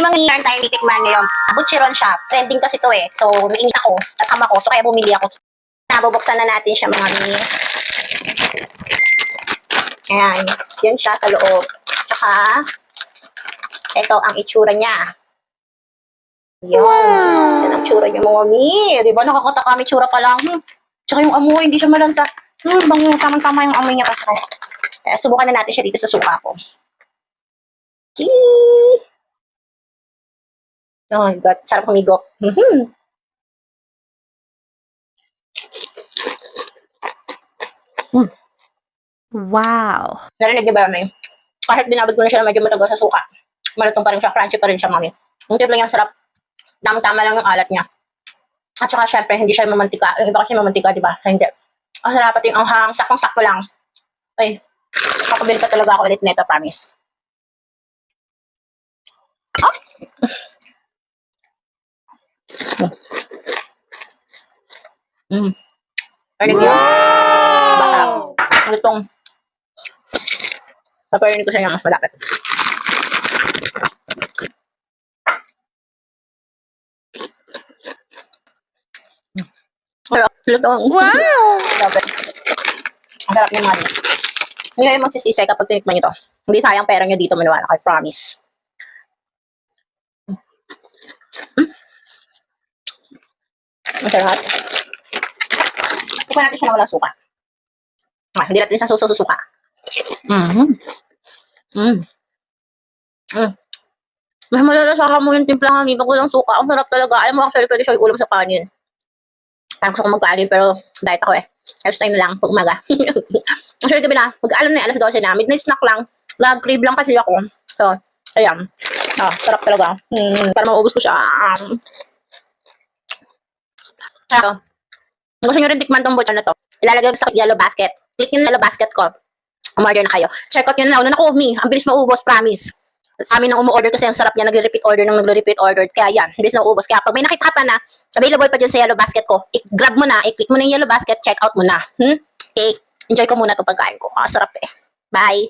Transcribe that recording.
mga meron tayong titikman ngayon. Butcheron siya. Trending kasi to eh. So, nainit ako. Tatama ko. So, kaya bumili ako. Nabubuksan na natin siya mga mini. Ayan. Yan siya sa loob. Tsaka, ito ang itsura niya. Yan. Yan ang itsura niya mga mi. Diba? Nakakatakam itsura pa lang. Tsaka yung amoy, hindi siya malansa. Bang tamang-tama yung amoy niya kasi. Kaya subukan na natin siya dito sa suka ko. Oh my God, sarap humigop. Wow. Narinig niyo ba yun, eh? Kahit binabad ko na siya na medyo matagal sa suka, malutong pa rin siya, crunchy pa rin siya, mami. Yung tip lang yung sarap. Tama-tama lang yung alat niya. At saka syempre, hindi siya mamantika. Yung iba kasi mamantika, di ba? Hindi. Ang sarap pati yung anghang, sakong-sakto lang. Ay, kakabili pa talaga ako ulit nito, promise. Oh! Narinig niyo? Bata. Ano itong paparinig ko sa inyo mas malapit. Wow! Ang sarap yung mali. Hindi kayo magsisisay kapag tinikman nyo to. Hindi sayang pera nyo dito, maniwala. I promise. Ang sarap. Tikman natin siya na walang suka. Hindi natin siya susuka. Mas malalasa mo yung timplang hangin pag walang suka. Ang sarap talaga. Alam mo, actually, pwede siya ulam sa kanin. Parang gusto ko magkanin, pero diet ako eh. Next time na lang, pag umaga. Actually, gabi na. Mag-alam na alas 12 na. Midnight snack lang. Crave lang kasi ako. So, ayan. Sarap talaga. Para maubos ko siya. So, gusto nyo rin tikman tong butcher na to. Ilalagay ko sa yellow basket. Click nyo na yellow basket ko. Umorder na kayo. Check out nyo na. Naku, ang bilis maubos, promise. Sa amin nang umu-order kasi ang sarap niya, nagre-repeat order. Kaya yan, hindi na uubos. Kaya pag may nakita pa na, available pa dyan sa yellow basket ko, i-grab mo na, i-click mo na yung yellow basket, check out mo na. Okay? Enjoy ko muna itong pagkain ko. Sarap eh. Bye!